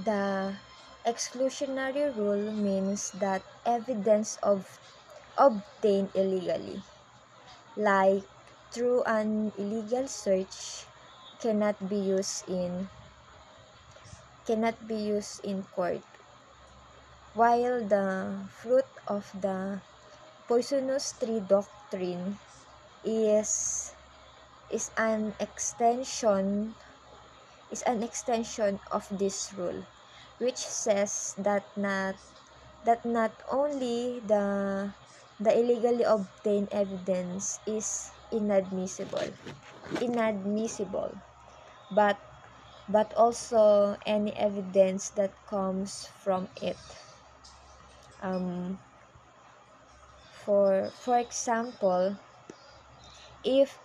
The exclusionary rule means that evidence of obtained illegally, like through an illegal search, cannot be used in court, while the fruit of the poisonous tree doctrine is is an extension of this rule, which says that not only the illegally obtained evidence is inadmissible, but also any evidence that comes from it. Um, for example, if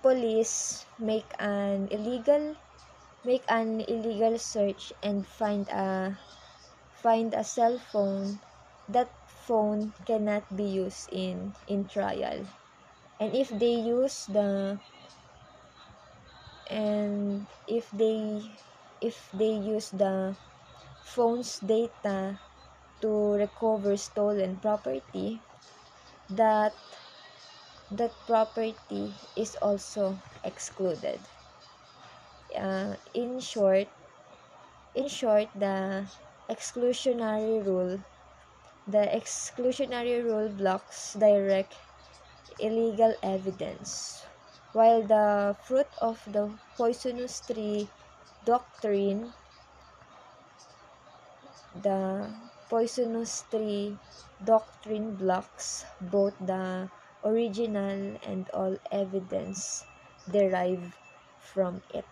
police make an illegal search and find a cell phone, that phone cannot be used in trial. And if they use the phone's data to recover stolen property, that property is also excluded. In short, exclusionary rule the exclusionary rule blocks direct illegal evidence, while the fruit of the poisonous tree doctrine the poisonous tree doctrine blocks both the original and all evidence derived from it.